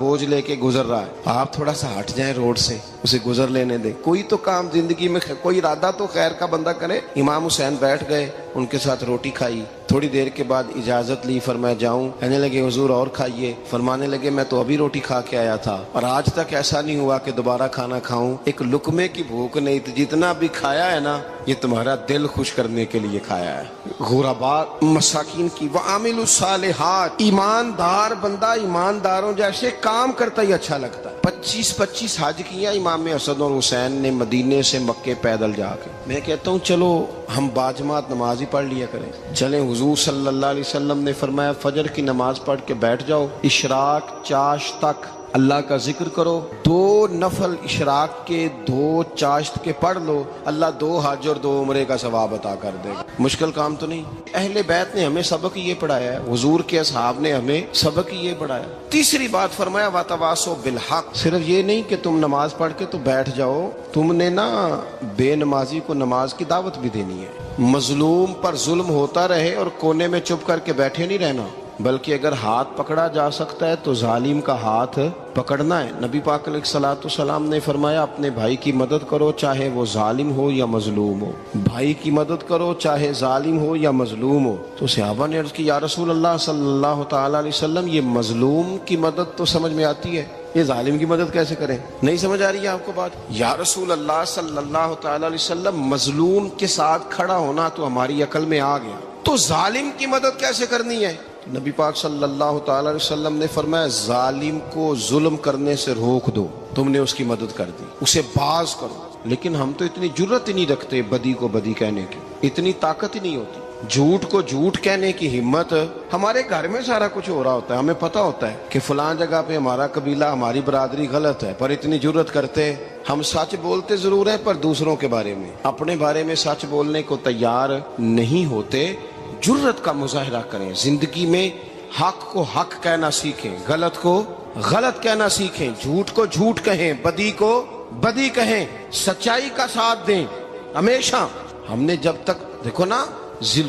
بوجھ لے کے گزر رہا ہے، آپ تھوڑا سا ہٹ جائیں روڈ سے، اسے گزر لینے دیں۔ کوئی تو کام زندگی میں، کوئی ارادہ تو خیر کا بندہ کرے۔ امام حسین بیٹھ گئے، ان کے ساتھ روٹی کھائی، تھوڑی دیر کے بعد اجازت لی، فرمایا جاؤں؟ کہنے لگے حضور اور کھائیے۔ فرمانے لگے میں تو ابھی روٹی کھا کے آیا تھا اور آج تک ایسا نہیں ہوا کہ دوبارہ کھانا کھاؤں، ایک لقمے کی بھوک نہیں تھی، جتنا بھی کھایا ہے نا یہ تمہارا دل خوش کرنے کے لیے کھایا ہے۔ غرباء مساکین کی وعامل الصالحات، ایماندار بندہ ایمانداروں جیسے کام کرتا ہی اچھا لگتا ہے۔ 25 حج کیا امام حسن اور حسین نے مدینے سے مکے پیدل جا کے۔ میں کہتا ہوں چلو ہم باجماعت نماز ہی پڑھ لیا کریں۔ چلیں، حضور صلی اللہ علیہ وسلم نے فرمایا فجر کی نماز پڑھ کے بیٹھ جاؤ، اشراق چاشت تک اللہ کا ذکر کرو، 2 نفل اشراق کے 2 چاشت کے پڑھ لو، اللہ 2 حج اور 2 عمرے کا ثواب عطا کر دے گا۔ مشکل کام تو نہیں۔ اہل بیت نے ہمیں سبق یہ پڑھایا ہے، حضور کے اصحاب نے ہمیں سبق یہ پڑھایا۔ تیسری بات فرمایا وَتَوَاصَوْا بِالْحَقِّ، صرف یہ نہیں کہ تم نماز پڑھ کے تو بیٹھ جاؤ، تم نے نا بے نمازی کو نماز کی دعوت بھی دینی ہے۔ مظلوم پر ظلم ہوتا رہے اور کونے میں چپ کر کے بیٹھے نہیں رہنا، بلکہ اگر ہاتھ پکڑا جا سکتا ہے تو ظالم کا ہاتھ پکڑنا ہے۔ نبی پاک علیہ الصلوۃ والسلام نے فرمایا اپنے بھائی کی مدد کرو چاہے وہ ظالم ہو یا مظلوم ہو، بھائی کی مدد کرو چاہے ظالم ہو یا مظلوم ہو۔ تو صحابہ نے عرض کی یا رسول اللہ صلی اللہ تعالی علیہ وسلم، یہ مظلوم کی مدد تو سمجھ میں آتی ہے، یہ ظالم کی مدد کیسے کریں؟ نہیں سمجھ آ رہی ہے آپ کو بات؟ یا رسول اللہ صلی اللہ تعالی علیہ وسلم، مظلوم کے ساتھ کھڑا ہونا تو ہماری عقل میں آ گیا، تو ظالم کی مدد کیسے کرنی ہے؟ نبی پاک صلی اللہ تعالی علیہ وسلم نے فرمایا ظالم کو ظلم کرنے سے روک دو، تم نے اس کی مدد کر دی، اسے باز کرو۔ لیکن ہم تو اتنی جرت ہی نہیں رکھتے بدی کو بدی کہنے کی، اتنی طاقت ہی نہیں ہوتی، جھوٹ کو جھوٹ کہنے کی ہمت۔ ہمارے گھر میں سارا کچھ ہو رہا ہوتا ہے، ہمیں پتہ ہوتا ہے کہ فلاں جگہ پہ ہمارا قبیلہ ہماری برادری غلط ہے، پر اتنی جرت کرتے ہم سچ بولتے ضرور ہیں پر دوسروں کے بارے میں، اپنے بارے میں سچ بولنے کو تیار نہیں ہوتے۔ جرت کا مظاہرہ کریں، زندگی میں حق کو حق کہنا سیکھیں، غلط کو غلط کہنا سیکھیں، جھوٹ کو جھوٹ کہیں، بدی کو بدی کہیں، سچائی کا ساتھ دیں ہمیشہ۔ ہم نے جب تک دیکھو نا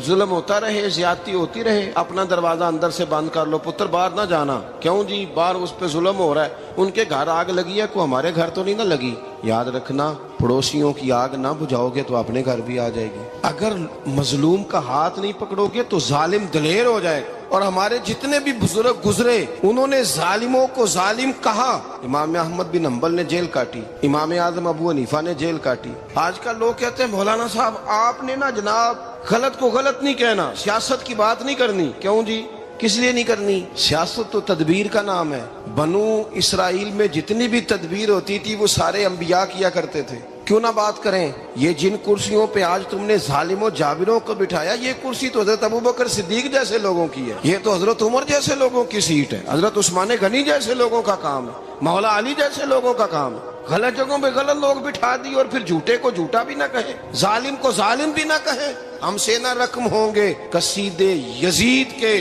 ظلم ہوتا رہے، زیادتی ہوتی رہے، اپنا دروازہ اندر سے بند کر لو، پتر باہر نہ جانا، کیوں جی باہر اس پہ ظلم ہو رہا ہے، ان کے گھر آگ لگی ہے، کوئی ہمارے گھر تو نہیں نہ لگی۔ یاد رکھنا پڑوسیوں کی آگ نہ بجھاؤ گے تو اپنے گھر بھی آ جائے گی۔ اگر مظلوم کا ہاتھ نہیں پکڑو گے تو ظالم دلیر ہو جائے گا۔ اور ہمارے جتنے بھی بزرگ گزرے انہوں نے ظالموں کو ظالم کہا۔ امام احمد بن حنبل نے جیل کاٹی، امام اعظم ابو حنیفہ نے جیل کاٹی۔ آج کل لوگ کہتے ہیں مولانا صاحب آپ نے نا جناب غلط کو غلط نہیں کہنا، سیاست کی بات نہیں کرنی۔ کیوں جی؟ کس لیے نہیں کرنی؟ سیاست تو تدبیر کا نام ہے۔ بنو اسرائیل میں جتنی بھی تدبیر ہوتی تھی وہ سارے انبیاء کیا کرتے تھے۔ کیوں نہ بات کریں؟ یہ جن کرسیوں پہ آج تم نے ظالموں جابروں کو بٹھایا، یہ کرسی تو حضرت ابوبکر صدیق جیسے لوگوں کی ہے، یہ تو حضرت عمر جیسے لوگوں کی سیٹ ہے، حضرت عثمان غنی جیسے لوگوں کا کام ہے، مولا علی جیسے لوگوں کا کام ہے۔ غلط جگہوں پہ غلط لوگ بٹھا دی اور پھر جھوٹے کو جھوٹا بھی نہ کہیں، ظالم کو ظالم بھی نہ کہیں۔ ہم سے نہ رقم ہوں گے قصید یزید کے،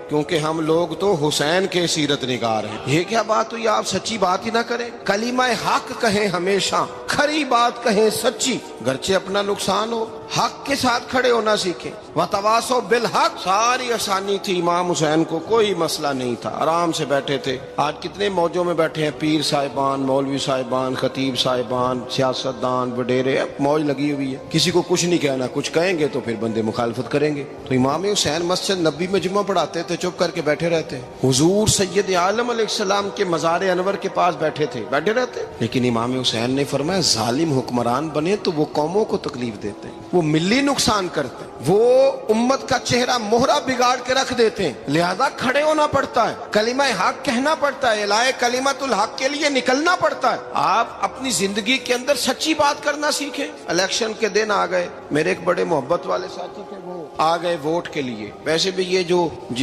کیونکہ ہم لوگ تو حسین کے سیرت نگار ہیں۔ یہ کیا بات ہوئی؟ آپ سچی بات ہی نہ کریں، کلمہ حق کہیں، ہمیشہ کھری بات کہیں، سچی، گرچہ اپنا نقصان ہو، حق کے ساتھ کھڑے ہونا سیکھیں۔ وَتَوَاصَوْا بِالْحَقِّ، ساری آسانی تھی، امام حسین کو کوئی مسئلہ نہیں تھا، آرام سے بیٹھے تھے۔ آج کتنے موجوں میں بیٹھے ہیں، پیر صاحبان، مولوی صاحبان، خطیب صاحبان، سیاستدان، وڈیرے، موج لگی ہوئی ہے، کسی کو کچھ نہیں کہنا، کچھ کہیں گے تو پھر بندے مخالفت کریں گے۔ تو امام حسین مسجد نبی میں جمعہ پڑھاتے تھے، چپ کر کے بیٹھے رہتے۔ حضور سید عالم علیہ السلام کے مزار انور کے پاس بیٹھے تھے، بیٹھے رہتے۔ لیکن امام حسین نے فرمایا ظالم حکمران بنے تو وہ قوموں کو تکلیف دیتے ہیں، وہ ملی نقصان کرتے ہیں، وہ امت کا چہرہ مہرہ بگاڑ کے رکھ دیتے ہیں، لہذا کھڑے ہونا پڑتا ہے، کلمہ حق کہنا پڑتا ہے، الہی کلمت الحق کے لیے نکلنا پڑتا ہے۔ آپ اپنی زندگی کے اندر سچی بات کرنا سیکھیں۔ الیکشن کے دن آ گئے، میرے ایک بڑے محبت والے ساتھی تھے، وہ آ گئے ووٹ کے لیے۔ ویسے بھی یہ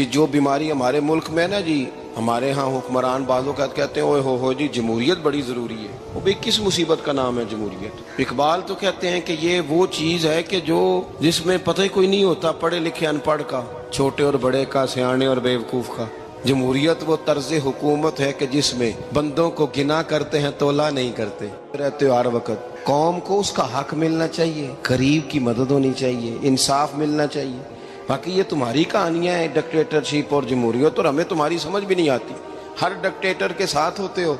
جو بیماری ہمارے ملک میں نا جی، ہمارے ہاں حکمران بعضوں کا کہتے ہیں اوے ہو جی جمہوریت بڑی ضروری ہے۔ وہ بھی کس مصیبت کا نام ہے جمہوریت؟ اقبال تو کہتے ہیں کہ یہ وہ چیز ہے کہ جس میں پتہ ہی کوئی نہیں ہوتا پڑھے لکھے ان پڑھ کا، چھوٹے اور بڑے کا، سیانے اور بیوقوف کا۔ جمہوریت وہ طرز حکومت ہے کہ جس میں بندوں کو گنا کرتے ہیں، تولا نہیں کرتے رہتے ہر وقت۔ قوم کو اس کا حق ملنا چاہیے، غریب کی مدد ہونی چاہیے، انصاف ملنا چاہیے۔ باقی یہ تمہاری کہانیاں ہیں ڈکٹیٹرشپ اور جمہوریت، اور ہمیں تمہاری سمجھ بھی نہیں آتی۔ ہر ڈکٹیٹر کے ساتھ ہوتے ہو,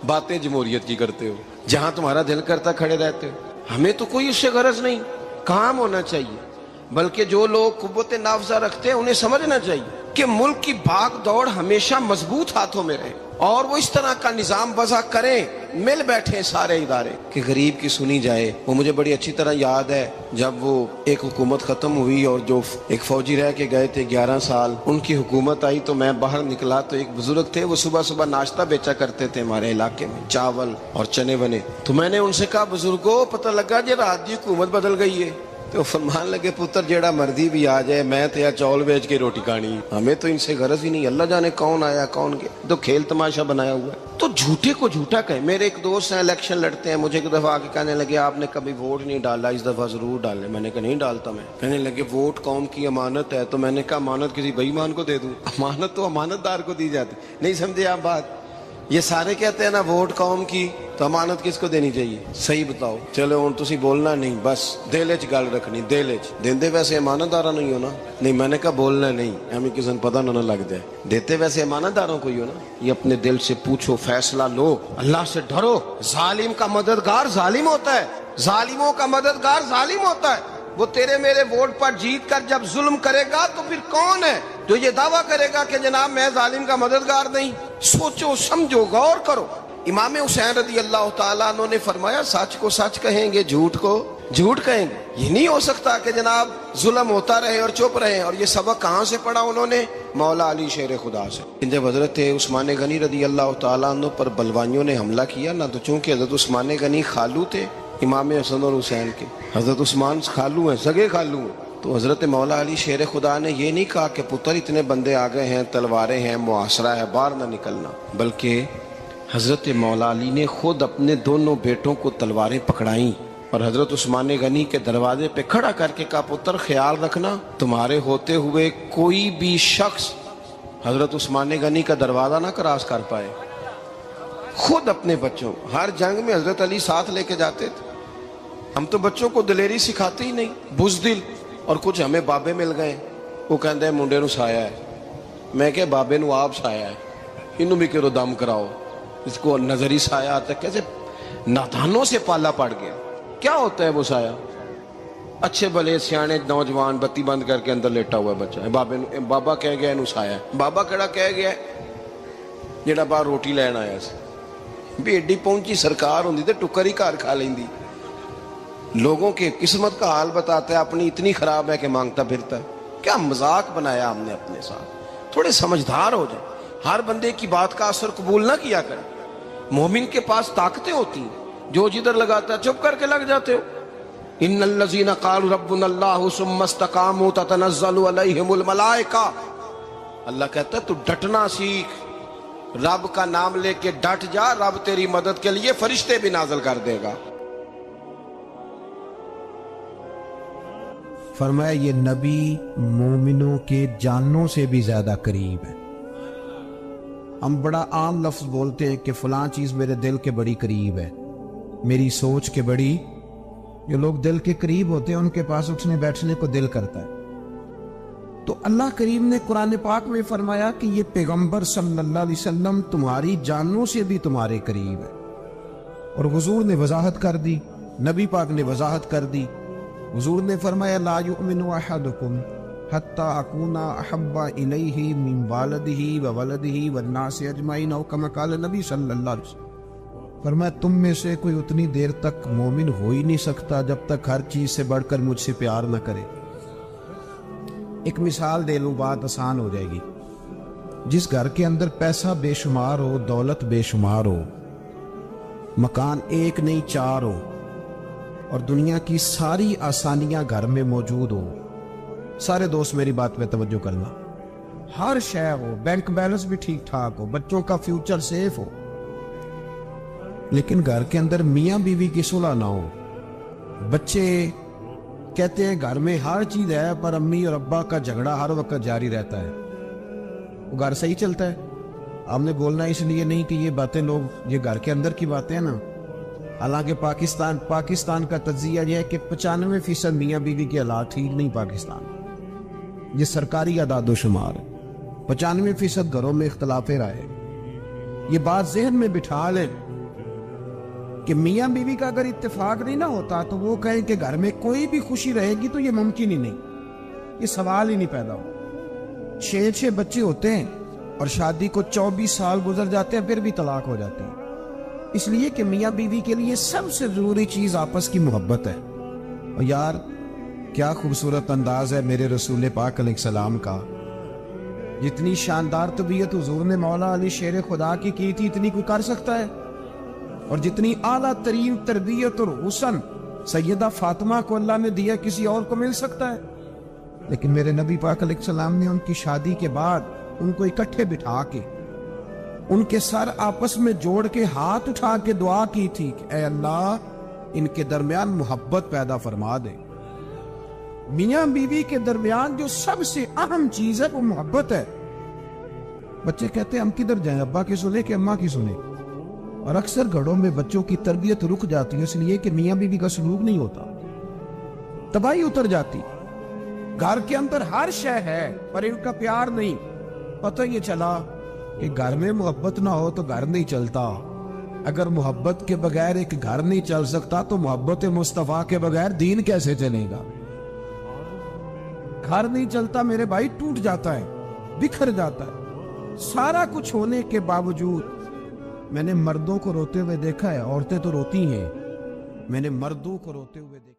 باتیں جمہوریت کی کرتے ہو, جہاں تمہارا دل کرتا کھڑے رہتے ہو. ہمیں تو کوئی اس سے غرض نہیں, کام ہونا چاہیے. بلکہ جو لوگ قوت نافذہ رکھتے ہیں انہیں سمجھنا چاہیے کہ ملک کی بھاگ دوڑ ہمیشہ مضبوط ہاتھوں میں رہے, اور وہ اس طرح کا نظام وضع کریں, مل بیٹھے سارے ادارے کہ غریب کی سنی جائے. وہ مجھے بڑی اچھی طرح یاد ہے جب وہ ایک حکومت ختم ہوئی اور جو ایک فوجی رہ کے گئے تھے 11 سال, ان کی حکومت آئی تو میں باہر نکلا تو ایک بزرگ تھے, وہ صبح صبح ناشتہ بیچا کرتے تھے ہمارے علاقے میں, چاول اور چنے بنے. تو میں نے ان سے کہا بزرگوں پتہ لگا جی رات دی حکومت بدل گئی ہے. تو فرمان لگے پتر جیڑا مرضی بھی آ جائے میں تھے چاول بیچ کے روٹی کھانی, ہمیں تو ان سے غرض ہی نہیں, اللہ جانے کون آیا کون گیا, تو کھیل تماشا بنایا ہوا ہے. تو جھوٹے کو جھوٹا کہیں. میرے ایک دوست ہیں الیکشن لڑتے ہیں, مجھے ایک دفعہ آ کے کہنے لگے آپ نے کبھی ووٹ نہیں ڈالا, اس دفعہ ضرور ڈالیں. میں نے کہا نہیں ڈالتا میں. کہنے لگے ووٹ قوم کی امانت ہے. تو میں نے کہا امانت کسی بے ایمان کو دے دوں؟ امانت تو امانت دار کو دی جاتی. نہیں سمجھے آپ بات؟ یہ سارے کہتے ہیں نا ووٹ قوم کی, تو امانت کس کو دینی چاہیے؟ صحیح بتاؤ. چلو ہوں تسی بولنا نہیں, بس دل وچ گل رکھنی, دل وچ. دیندے ویسے امانت داراں نہیں ہو نا. نہیں میں نے کہا بولنا نہیں, ہمیں کسی کو پتہ نہ لگ جائے. دیتے ویسے امانت داروں کو ہی ہو نا. یہ اپنے دل سے پوچھو, فیصلہ لو, اللہ سے ڈرو. ظالم کا مددگار ظالم ہوتا ہے, ظالموں کا مددگار ظالم ہوتا ہے. وہ تیرے میرے ووٹ پر جیت کر جب ظلم کرے گا تو پھر کون ہے جو یہ دعویٰ کرے گا کہ جناب میں ظالم کا مددگار نہیں؟ سوچو سمجھو غور کرو. امام حسین رضی اللہ تعالیٰ عنہ نے فرمایا سچ کو سچ کہیں گے, جھوٹ کو جھوٹ کہیں گے. یہ نہیں ہو سکتا کہ جناب ظلم ہوتا رہے اور چپ رہے. اور یہ سبق کہاں سے پڑھا انہوں نے؟ مولا علی شیر خدا سے. جب حضرت عثمان غنی رضی اللہ تعالیٰ عنہ پر بلوائیوں نے حملہ کیا نا, تو چونکہ حضرت عثمان غنی خالو تھے امام حسن اور حسین کے, حضرت عثمان خالو ہیں, سگے خالو ہیں, تو حضرت مولا علی شیر خدا نے یہ نہیں کہا کہ پتر اتنے بندے آ گئے ہیں, تلواریں ہیں, محاصرہ ہے, باہر نہ نکلنا. بلکہ حضرت مولا علی نے خود اپنے دونوں بیٹوں کو تلواریں پکڑائیں اور حضرت عثمان غنی کے دروازے پہ کھڑا کر کے کہا پتر خیال رکھنا تمہارے ہوتے ہوئے کوئی بھی شخص حضرت عثمان غنی کا دروازہ نہ کراس کر پائے. خود اپنے بچوں, ہر جنگ میں حضرت علی ساتھ لے کے جاتے تھے. ہم تو بچوں کو دلیری سکھاتے ہی نہیں, بزدل. اور کچھ ہمیں بابے مل گئے, وہ کہتے ہیں منڈے نو سایا ہے. میں کہ بابے نو آپ سایا ہے, انہوں بھی کرو دم کراؤ. اس کو نظری سایہ آتا ہے, کیسے نادانوں سے پالا پڑ گیا. کیا ہوتا ہے وہ سایہ؟ اچھے بھلے سیانے نوجوان بتی بند کر کے اندر لیٹا ہوا ہے بچہ ہے, بابا کہہ گیا انہوں سایا ہے. بابا کہڑا کہہ گیا جڑا باہر روٹی لین آیا سی, بھی ایڈی پہنچی سرکار ہوندی تے ٹکر ہی گھر کھا لیندی. لوگوں کے قسمت کا حال بتاتا ہے, اپنی اتنی خراب ہے کہ مانگتا پھرتا ہے. کیا مذاق بنایا ہم نے اپنے ساتھ. تھوڑے سمجھدار ہو جائیں, ہر بندے کی بات کا اثر قبول نہ کیا کریں. مومن کے پاس طاقتیں ہوتی ہیں, جو جدھر لگاتا ہے چپ کر کے لگ جاتے ہو. ان الذین قالوا ربنا اللہ ثم استقاموا تتنزل علیہم الملائکہ. اللہ کہتا ہے تو ڈٹنا سیکھ, رب کا نام لے کے ڈٹ جا, رب تیری مدد کے لیے فرشتے بھی نازل کر دے گا. فرمایا یہ نبی مومنوں کے جانوں سے بھی زیادہ قریب ہے. ہم بڑا عام لفظ بولتے ہیں کہ فلاں چیز میرے دل کے بڑی قریب ہے, میری سوچ کے بڑی. جو لوگ دل کے قریب ہوتے ہیں ان کے پاس اٹھنے بیٹھنے کو دل کرتا ہے. تو اللہ کریم نے قرآن پاک میں فرمایا کہ یہ پیغمبر صلی اللہ علیہ وسلم تمہاری جانوں سے بھی تمہارے قریب ہے. اور حضور نے وضاحت کر دی, نبی پاک نے وضاحت کر دی. حضور نے فرمایا لا یؤمن احدکم حتی اکون احب الیہ من والدہ وولدہ والناس اجمعین, او کما قال نبی صلی اللہ علیہ وسلم. فرمایا تم میں سے کوئی اتنی دیر تک مومن ہو ہی نہیں سکتا جب تک ہر چیز سے بڑھ کر مجھ سے پیار نہ کرے. ایک مثال دے لوں, بات آسان ہو جائے گی. جس گھر کے اندر پیسہ بے شمار ہو, دولت بے شمار ہو, مکان ایک نہیں چار ہو, اور دنیا کی ساری آسانیاں گھر میں موجود ہو, سارے دوست میری بات پہ توجہ کرنا, ہر شے ہو, بینک بیلنس بھی ٹھیک ٹھاک ہو, بچوں کا فیوچر سیف ہو, لیکن گھر کے اندر میاں بیوی کی صلح نہ ہو. بچے کہتے ہیں گھر میں ہر چیز ہے پر امی اور ابا کا جھگڑا ہر وقت جاری رہتا ہے, وہ گھر صحیح چلتا ہے؟ آپ نے بولنا اس لیے نہیں کہ یہ باتیں لوگ, یہ گھر کے اندر کی باتیں ہیں نا. حالانکہ پاکستان کا تجزیہ یہ ہے کہ 95% میاں بیوی کے حالات ٹھیک نہیں. پاکستان یہ سرکاری اعداد و شمار ہے. 95% گھروں میں اختلاف رائے. یہ بات ذہن میں بٹھا لیں کہ میاں بیوی کا اگر اتفاق نہیں نہ ہوتا تو وہ کہیں کہ گھر میں کوئی بھی خوشی رہے گی تو یہ ممکن ہی نہیں، یہ سوال ہی نہیں پیدا ہو۔ 6 بچے ہوتے ہیں اور شادی کو 24 سال گزر جاتے ہیں، پھر بھی طلاق ہو جاتی ہے، اس لیے کہ میاں بیوی کے لیے سب سے ضروری چیز آپس کی محبت ہے۔ اور یار کیا خوبصورت انداز ہے میرے رسول پاک علیہ السلام کا، جتنی شاندار طبیعت حضور نے مولا علی شیر خدا کی تھی اتنی کوئی کر سکتا ہے؟ اور جتنی اعلیٰ ترین تربیت اور حسن سیدہ فاطمہ کو اللہ نے دیا کسی اور کو مل سکتا ہے؟ لیکن میرے نبی پاک علیہ السلام نے ان کی شادی کے بعد ان کو اکٹھے بٹھا کے ان کے سر آپس میں جوڑ کے ہاتھ اٹھا کے دعا کی تھی کہ اے اللہ ان کے درمیان محبت پیدا فرما دے۔ میاں بیوی کے درمیان جو سب سے اہم چیز ہے وہ محبت ہے۔ بچے کہتے ہیں ہم کدھر جائیں، ابا کی سنیں کہ اماں کی سنیں؟ اور اکثر گھروں میں بچوں کی تربیت رک جاتی ہے اس لیے کہ میاں بیوی کا سلوک نہیں ہوتا، تباہی اتر جاتی۔ گھر کے اندر ہر شے ہے پر ان کا پیار نہیں۔ پتہ یہ چلا کہ گھر میں محبت نہ ہو تو گھر نہیں چلتا۔ اگر محبت کے بغیر ایک گھر نہیں چل سکتا تو محبت مصطفیٰ کے بغیر دین کیسے چلے گا؟ گھر نہیں چلتا میرے بھائی، ٹوٹ جاتا ہے، بکھر جاتا ہے۔ سارا کچھ ہونے کے باوجود میں نے مردوں کو روتے ہوئے دیکھا ہے، عورتیں تو روتی ہیں، میں نے مردوں کو روتے ہوئے دیکھا